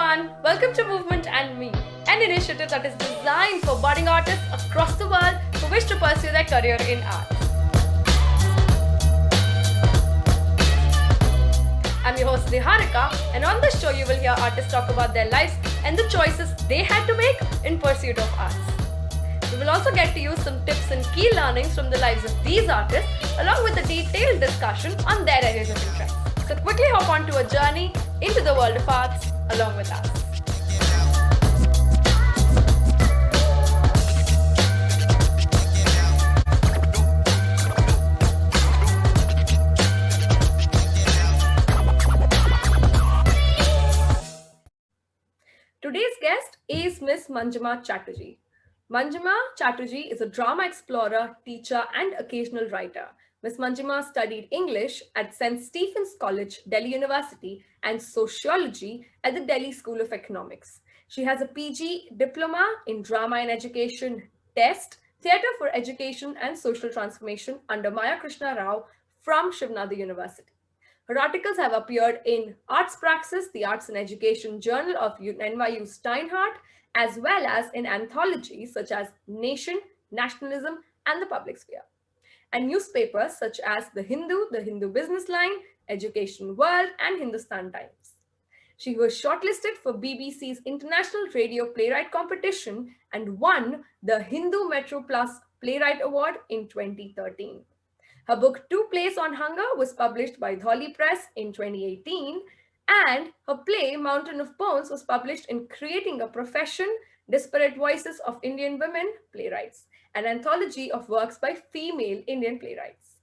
everyone, welcome to Movement and Me, an initiative that is designed for budding artists across the world who wish to pursue their career in art. I'm your host Niharika, and on this show you will hear artists talk about their lives and the choices they had to make in pursuit of arts. We will also get to use some tips and key learnings from the lives of these artists, along with a detailed discussion on their areas of interest. So quickly hop onto a journey into the world of arts along with us. Today's guest is Miss Manjima Chatterjee. Manjima Chatterjee is a drama explorer, teacher, and occasional writer. Ms. Manjima studied English at St. Stephen's College, Delhi University, and Sociology at the Delhi School of Economics. She has a PG Diploma in Drama and Education T.E.S.T, Theatre for Education and Social Transformation under Maya Krishna Rao from Shiv Nadar University. Her articles have appeared in Arts Praxis, the Arts and Education Journal of NYU Steinhardt, as well as in anthologies such as Nation, Nationalism, and the Public Sphere, and newspapers such as the Hindu Business Line, Education World, and Hindustan Times. She was shortlisted for BBC's International Radio Playwright Competition and won the Hindu Metro Plus Playwright Award in 2013. Her book Two Plays on Hunger was published by Dhauli Press in 2018, and her play Mountain of Bones was published in Creating a Profession, Disparate Voices of Indian Women Playwrights, an anthology of works by female Indian playwrights.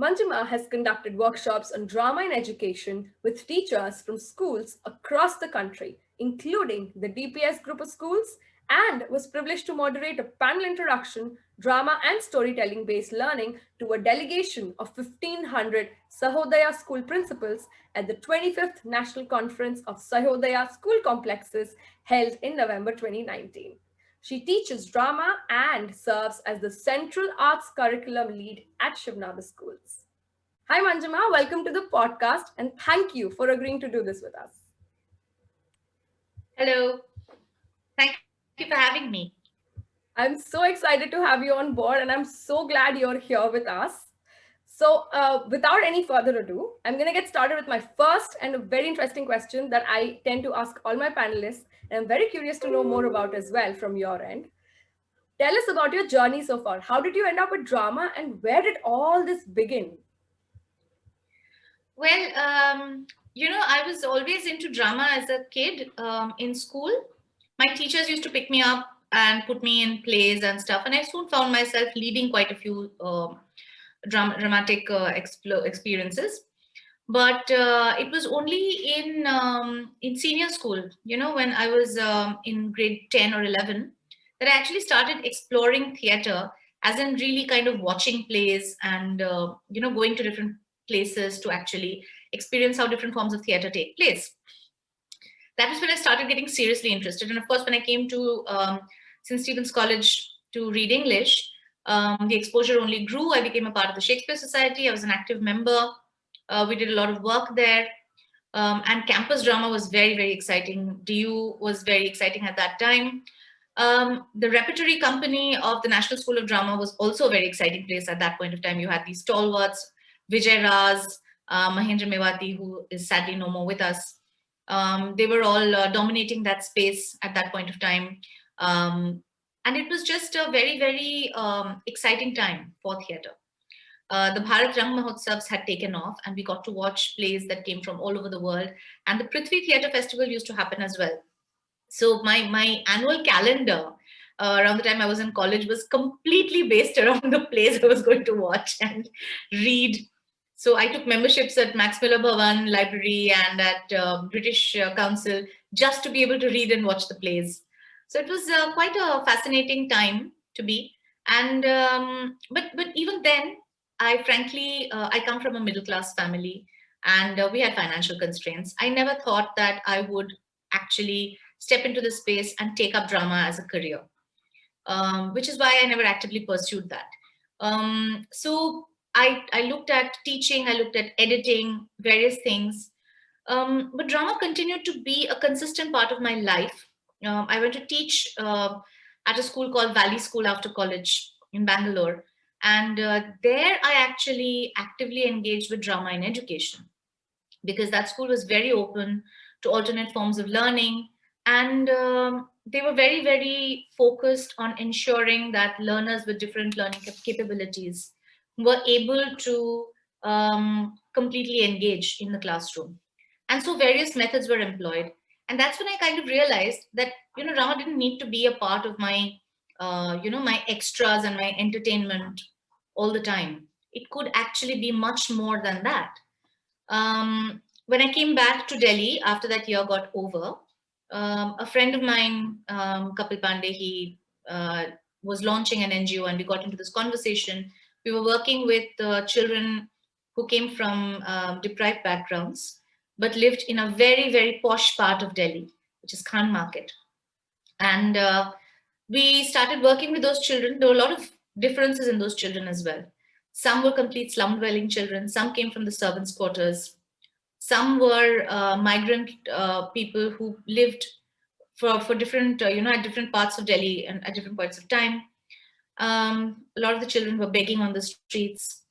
Manjima has conducted workshops on drama and education with teachers from schools across the country, including the DPS group of schools, and was privileged to moderate a panel introduction, drama and storytelling-based learning to a delegation of 1,500 Sahodaya School Principals at the 25th National Conference of Sahodaya School Complexes held in November 2019. She teaches drama and serves as the Central Arts Curriculum Lead at Shiv Nadar Schools. Hi Manjima, welcome to the podcast and thank you for agreeing to do this with us. Hello, thank you for having me. I'm so excited to have you on board and I'm so glad you're here with us. So without any further ado, I'm going to get started with my first and a very interesting question that I tend to ask all my panelists, and I'm very curious to know more about as well from your end. Tell us about your journey so far. How did you end up with drama and where did all this begin? Well, I was always into drama as a kid in school. My teachers used to pick me up and put me in plays and stuff. And I soon found myself leading quite a few dramatic experiences. But it was only in senior school, when I was in grade 10 or 11, that I actually started exploring theater, as in really kind of watching plays and, going to different places to actually experience how different forms of theater take place. That was when I started getting seriously interested. And of course, when I came to St. Stephen's College to read English, the exposure only grew. I became a part of the Shakespeare Society. I was an active member. We did a lot of work there. And campus drama was very, very exciting. DU was very exciting at that time. The repertory company of the National School of Drama was also a very exciting place at that point of time. You had these stalwarts, Vijay Raz, Mahendra Mewati, who is sadly no more with us. They were all dominating that space at that point of time. And it was just a very, very exciting time for theatre. The Bharat Rang Mahotsavs had taken off and we got to watch plays that came from all over the world. And the Prithvi Theatre Festival used to happen as well. So my annual calendar around the time I was in college was completely based around the plays I was going to watch and read. So I took memberships at Max Miller Bhavan Library and at British Council just to be able to read and watch the plays. So it was quite a fascinating time to be. And but even then, I frankly, I come from a middle class family and we had financial constraints. I never thought that I would actually step into the space and take up drama as a career, which is why I never actively pursued that. So I looked at teaching, I looked at editing, various things. But drama continued to be a consistent part of my life. I went to teach at a school called Valley School after college in Bangalore. And there I actually actively engaged with drama in education, because that school was very open to alternate forms of learning. And they were very, very focused on ensuring that learners with different learning capabilities were able to completely engage in the classroom. And so various methods were employed. And that's when I kind of realized that, drama didn't need to be a part of my, my extras and my entertainment all the time. It could actually be much more than that. When I came back to Delhi after that year got over, a friend of mine, Kapil Pandey, he was launching an NGO, and we got into this conversation. We were working with children who came from deprived backgrounds, but lived in a very, very posh part of Delhi, which is Khan Market. And we started working with those children. There were a lot of differences in those children as well. Some were complete slum dwelling children, some came from the servants' quarters, some were migrant people who lived for different, at different parts of Delhi and at different points of time. A lot of the children were begging on the streets.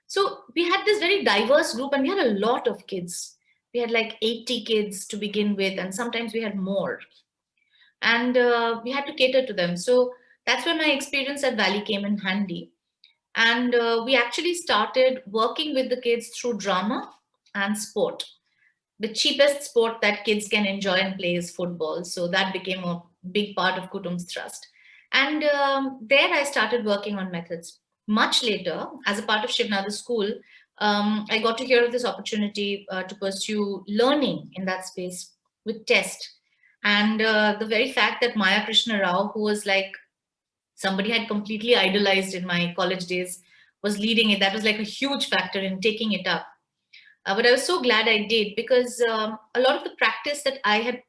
So we had this very diverse group, and we had a lot of kids. We had like 80 kids to begin with, and sometimes we had more. And we had to cater to them. So that's where my experience at Valley came in handy. And we actually started working with the kids through drama and sport. The cheapest sport that kids can enjoy and play is football. So that became a big part of Kutum's thrust. And there I started working on methods. Much later, as a part of Shiv Nadar School, I got to hear of this opportunity to pursue learning in that space with T.E.S.T. And the very fact that Maya Krishna Rao, who was like somebody I had completely idolized in my college days, was leading it, that was like a huge factor in taking it up. But I was so glad I did, because a lot of the practice that I had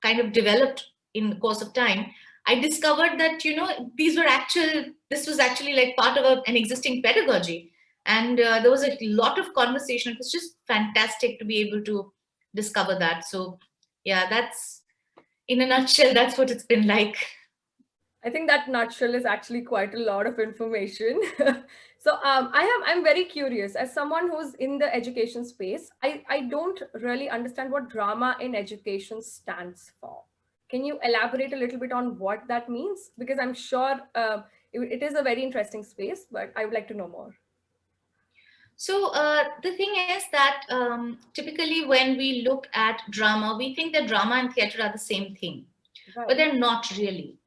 kind of developed in the course of time, I discovered that, this was actually like part of an existing pedagogy. And there was a lot of conversation. It was just fantastic to be able to discover that. So yeah, that's, in a nutshell, that's what it's been like. I think that nutshell is actually quite a lot of information. So I'm very curious. As someone who's in the education space, I don't really understand what drama in education stands for. Can you elaborate a little bit on what that means? Because I'm sure it is a very interesting space, but I would like to know more. So the thing is that typically when we look at drama, we think that drama and theatre are the same thing, but Right. they're not really.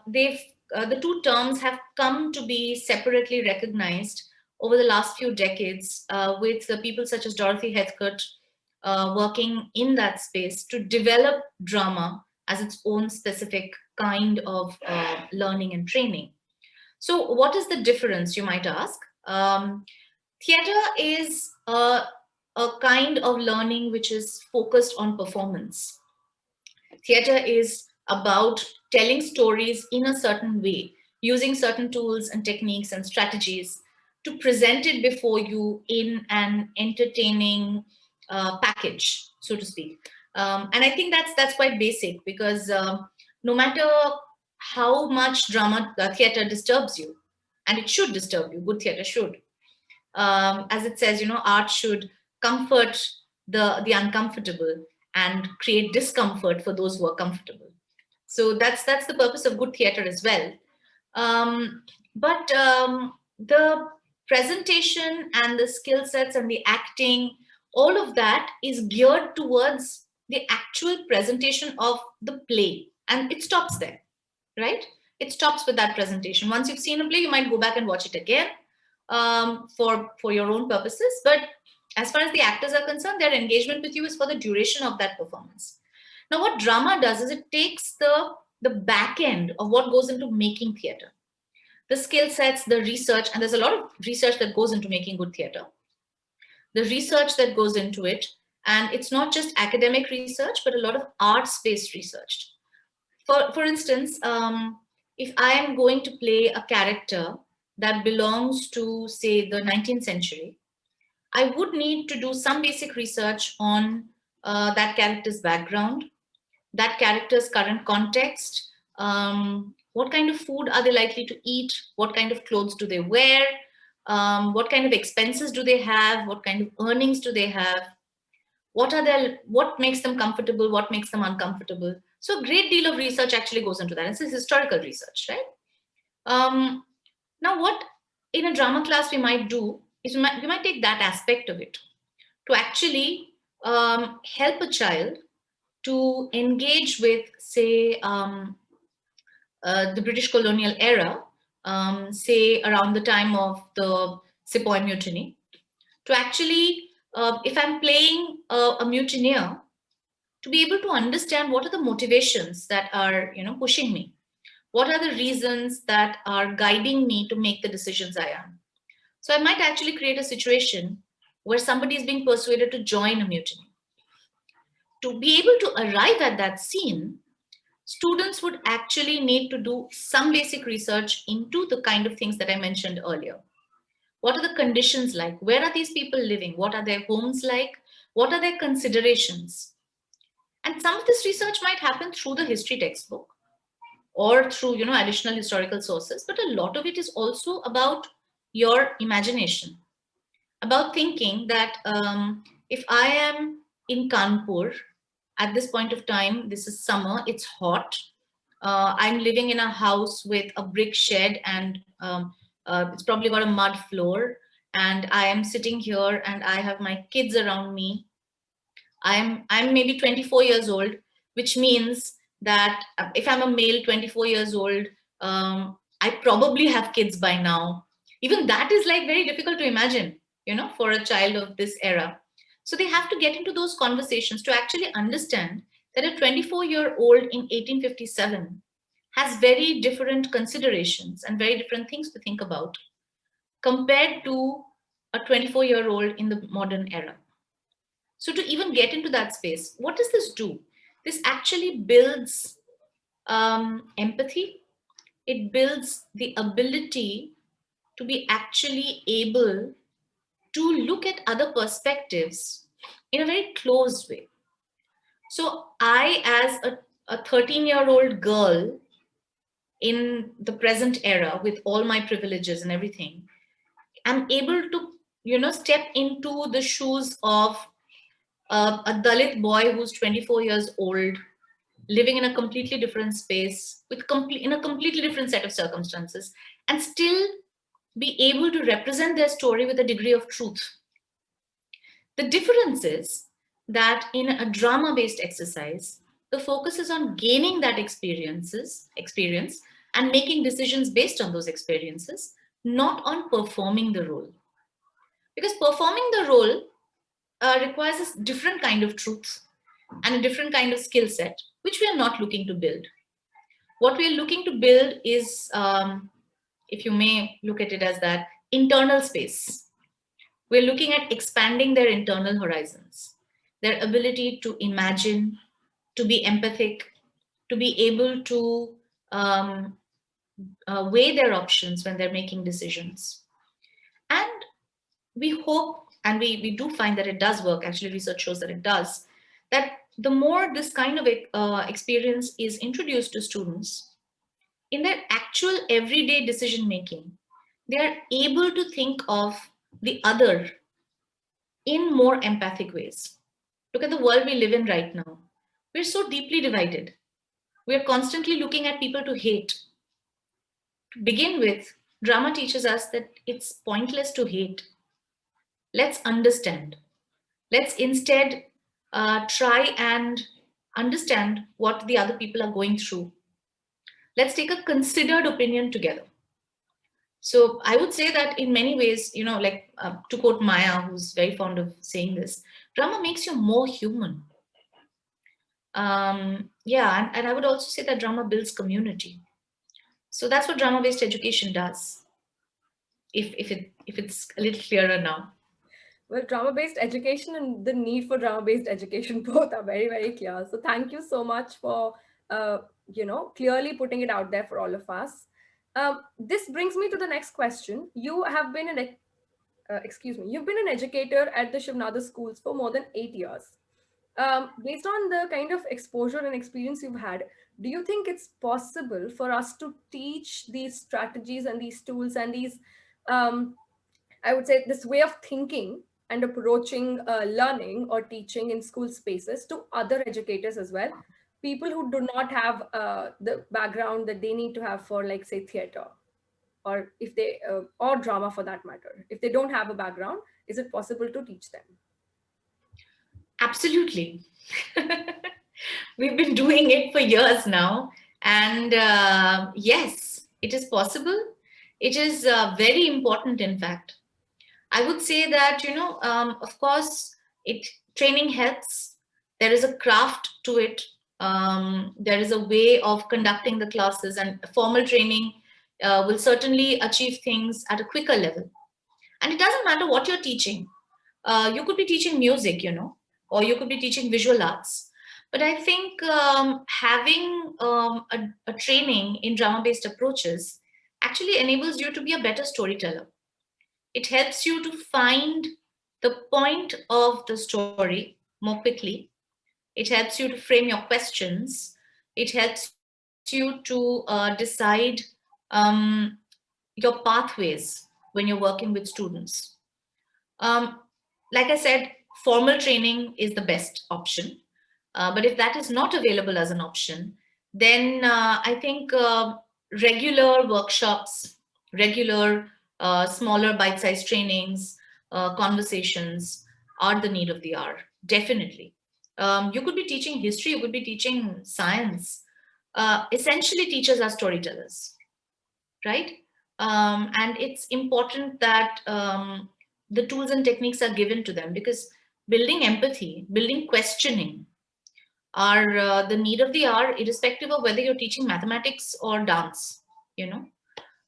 They've The two terms have come to be separately recognized over the last few decades, with the people such as Dorothy Heathcote working in that space to develop drama as its own specific kind of learning and training. So, what is the difference, you might ask? Theatre is a kind of learning which is focused on performance. Theatre is about telling stories in a certain way, using certain tools and techniques and strategies to present it before you in an entertaining package, so to speak. And I think that's quite basic, because no matter how much drama theatre disturbs you, and it should disturb you, good theatre should. As it says, art should comfort the uncomfortable and create discomfort for those who are comfortable. So that's the purpose of good theatre as well. But the presentation and the skill sets and the acting, all of that is geared towards the actual presentation of the play, and it stops there, right? It stops with that presentation. Once you've seen a play, you might go back and watch it again for your own purposes. But as far as the actors are concerned, their engagement with you is for the duration of that performance. Now, what drama does is it takes the back end of what goes into making theatre, the skill sets, the research, and there's a lot of research that goes into making good theatre, the research that goes into it. And it's not just academic research, but a lot of arts-based research. For instance, if I am going to play a character that belongs to, say, the 19th century, I would need to do some basic research on that character's background, that character's current context. What kind of food are they likely to eat? What kind of clothes do they wear? What kind of expenses do they have? What kind of earnings do they have? What makes them comfortable? What makes them uncomfortable? So a great deal of research actually goes into that. This is historical research, right? Now, what in a drama class we might do is we might take that aspect of it to actually help a child to engage with, say, the British colonial era, say around the time of the Sepoy Mutiny, to actually, if I'm playing a mutineer, to be able to understand what are the motivations that are, pushing me. What are the reasons that are guiding me to make the decisions I am? So I might actually create a situation where somebody is being persuaded to join a mutiny. To be able to arrive at that scene, students would actually need to do some basic research into the kind of things that I mentioned earlier. What are the conditions like? Where are these people living? What are their homes like? What are their considerations? And some of this research might happen through the history textbook or through, additional historical sources, but a lot of it is also about your imagination, about thinking that if I am in Kanpur at this point of time, this is summer, it's hot. I'm living in a house with a brick shed and it's probably got a mud floor. And I am sitting here and I have my kids around me. I'm maybe 24 years old, which means that if I'm a male 24 years old, I probably have kids by now. Even that is like very difficult to imagine, for a child of this era. So they have to get into those conversations to actually understand that a 24-year-old in 1857 has very different considerations and very different things to think about compared to a 24-year-old in the modern era. So to even get into that space, what does this do? This actually builds empathy. It builds the ability to be actually able to look at other perspectives in a very closed way. So I, as a 13-year-old girl in the present era with all my privileges and everything, I'm able to, step into the shoes of a Dalit boy who's 24 years old, living in a completely different space, in a completely different set of circumstances, and still be able to represent their story with a degree of truth. The difference is that in a drama-based exercise, the focus is on gaining that experience and making decisions based on those experiences, not on performing the role. Because performing the role requires a different kind of truth and a different kind of skill set, which we are not looking to build. What we are looking to build is, if you may look at it as that, internal space. We're looking at expanding their internal horizons, their ability to imagine, to be empathic, to be able to weigh their options when they're making decisions. And we hope, and we do find that it does work, actually research shows that it does, that the more this kind of experience is introduced to students, in their actual everyday decision making, they are able to think of the other in more empathic ways. Look at the world we live in right now. We're so deeply divided. We're constantly looking at people to hate. To begin with, drama teaches us that it's pointless to hate. Let's understand. Let's instead try and understand what the other people are going through. Let's take a considered opinion together. So I would say that in many ways, like to quote Maya, who's very fond of saying this, drama makes you more human. Yeah, and I would also say that drama builds community. So that's what drama-based education does. If it's a little clearer now. Well, drama-based education and the need for drama-based education both are very, very clear. So thank you so much for, clearly putting it out there for all of us. This brings me to the next question. You have been you've been an educator at the Shiv Nadar schools for more than 8 years. Based on the kind of exposure and experience you've had, do you think it's possible for us to teach these strategies and these tools and these, um, I would say, this way of thinking and approaching learning or teaching in school spaces to other educators as well? People who do not have the background that they need to have for, like, say, theater, or if they, or drama for that matter. If they don't have a background, is it possible to teach them? Absolutely. We've been doing it for years now. And yes, it is possible. It is very important, in fact. I would say that, of course, it training helps. There is a craft to it. There is a way of conducting the classes, and formal training will certainly achieve things at a quicker level. And it doesn't matter what you're teaching. You could be teaching music, or you could be teaching visual arts. But I think having a training in drama based approaches actually enables you to be a better storyteller. It helps you to find the point of the story more quickly. It helps you to frame your questions. It helps you to decide um, your pathways when you're working with students. Um, like I said, formal training is the best option. But if that is not available as an option, then I think regular workshops, regular smaller bite sized trainings, conversations are the need of the hour, definitely. You could be teaching history, you could be teaching science. Essentially, teachers are storytellers, right? And it's important that the tools and techniques are given to them, because building empathy, building questioning are the need of the hour, irrespective of whether you're teaching mathematics or dance, you know.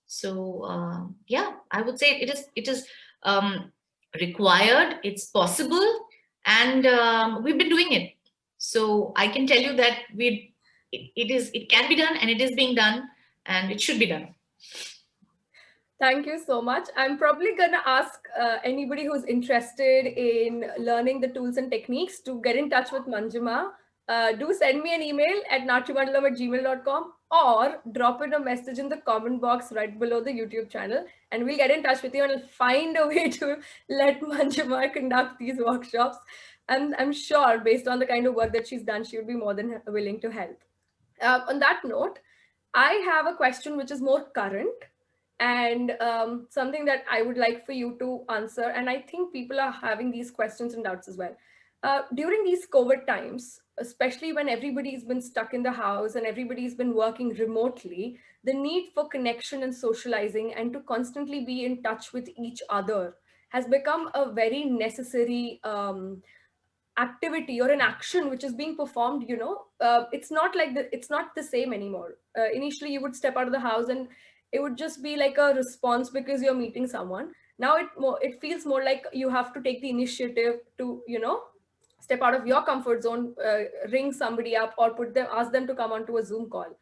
So yeah, I would say it is um, required, it's possible, and we've been doing it. So I can tell you that it can be done, and it is being done, and it should be done. Thank you so much. I'm probably going to ask anybody who's interested in learning the tools and techniques to get in touch with Manjima. Do send me an email at natrimandalam@gmail.com, or drop in a message in the comment box right below the YouTube channel, and we'll get in touch with you and find a way to let Manjima conduct these workshops. And I'm sure, based on the kind of work that she's done, she would be more than willing to help. On that note, I have a question which is more current, and something that I would like for you to answer. And I think people are having these questions and doubts as well. During these COVID times, especially when everybody's been stuck in the house and everybody's been working remotely, the need for connection and socializing and to constantly be in touch with each other has become a very necessary activity or an action which is being performed. It's not like it's not the same anymore. Initially you would step out of the house and it would just be like a response because you're meeting someone. Now it feels more like you have to take the initiative to step out of your comfort zone, ring somebody up, or ask them to come onto a Zoom call.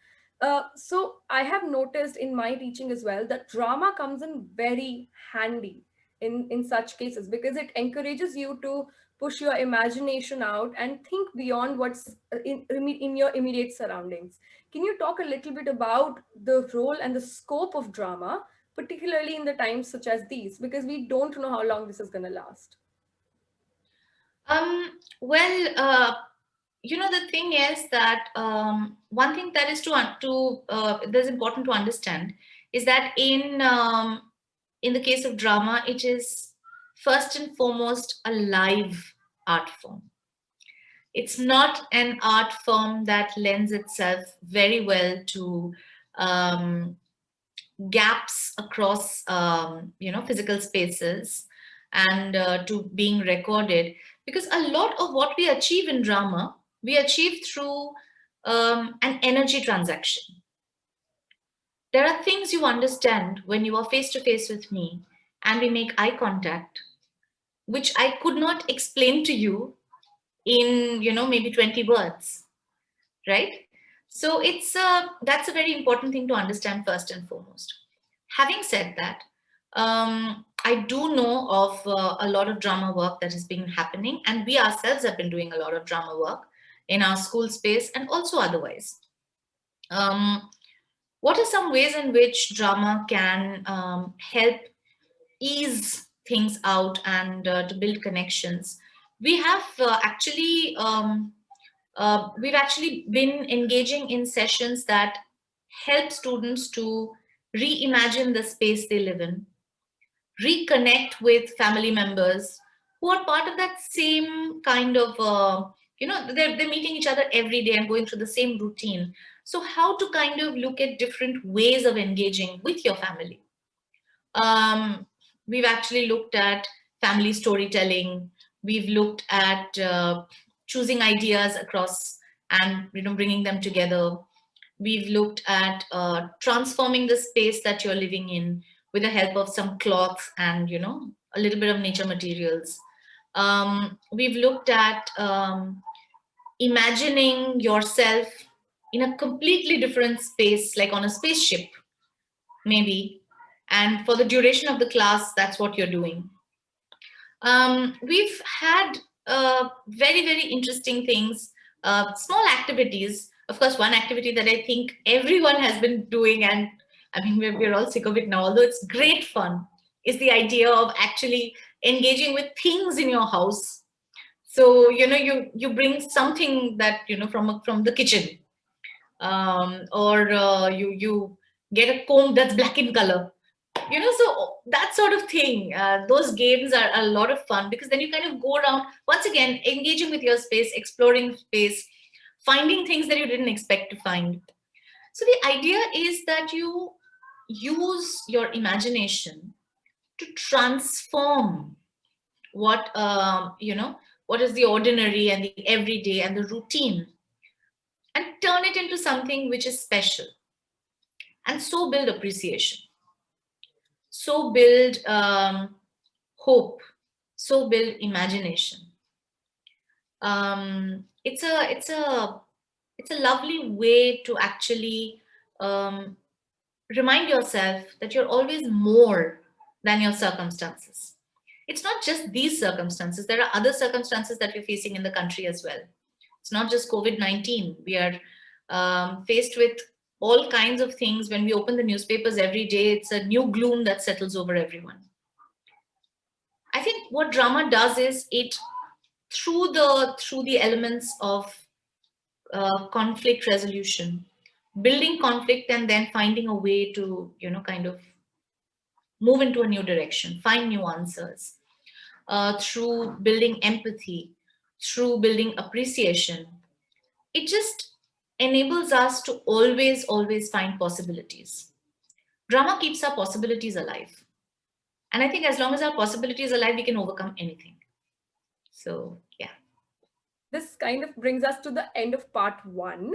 So I have noticed in my teaching as well that drama comes in very handy in such cases, because it encourages you to push your imagination out and think beyond what's in your immediate surroundings. Can you talk a little bit about the role and the scope of drama, particularly in the times such as these, because we don't know how long this is going to last? Well, the thing is that one thing that is that's important to understand is that in the case of drama, it is first and foremost a live art form. It's not an art form that lends itself very well to um, gaps across physical spaces, and to being recorded, because a lot of what we achieve in drama we achieve through an energy transaction. There are things you understand when you are face to face with me and we make eye contact, which I could not explain to you in maybe 20 words, right? So it's that's a very important thing to understand first and foremost. Having said that, I do know of a lot of drama work that has been happening, and we ourselves have been doing a lot of drama work in our school space and also otherwise. Um, what are some ways in which drama can help ease things out and to build connections? We have we've actually been engaging in sessions that help students to reimagine the space they live in, reconnect with family members who are part of that same kind of they're meeting each other every day and going through the same routine. So how to kind of look at different ways of engaging with your family. We've actually looked at family storytelling. We've looked at choosing ideas across and bringing them together. We've looked at transforming the space that you're living in with the help of some cloths and a little bit of nature materials. We've looked at imagining yourself in a completely different space, like on a spaceship, maybe. And for the duration of the class, that's what you're doing. We've had very, very interesting things, small activities. Of course, one activity that I think everyone has been doing, and I mean, we're all sick of it now, although it's great fun, is the idea of actually engaging with things in your house. So, you bring something that, from the kitchen, or you get a comb that's black in color, so that sort of thing. Those games are a lot of fun because then you kind of go around, once again, engaging with your space, exploring space, finding things that you didn't expect to find. So the idea is that you use your imagination to transform what what is the ordinary and the everyday and the routine, and turn it into something which is special, and so build appreciation, so build hope, so build imagination. It's a lovely way to actually remind yourself that you're always more than your circumstances. It's not just these circumstances. There are other circumstances that we're facing in the country as well. It's not just COVID-19. We are faced with all kinds of things. When we open the newspapers every day, it's a new gloom that settles over everyone. I think what drama does is it, through the elements of conflict resolution, building conflict and then finding a way to kind of move into a new direction, find new answers, through building empathy, through building appreciation. It just enables us to always find possibilities. Drama keeps our possibilities alive. And I think as long as our possibility is alive, we can overcome anything. So, yeah. This kind of brings us to the end of part 1.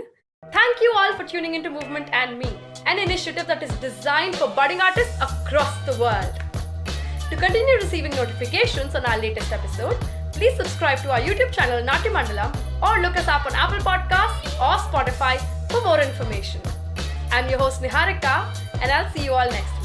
Thank you all for tuning into Movement and Me, an initiative that is designed for budding artists across the world. To continue receiving notifications on our latest episode, please subscribe to our YouTube channel Natya Mandalam or look us up on Apple Podcasts or Spotify for more information. I'm your host Niharika, and I'll see you all next week.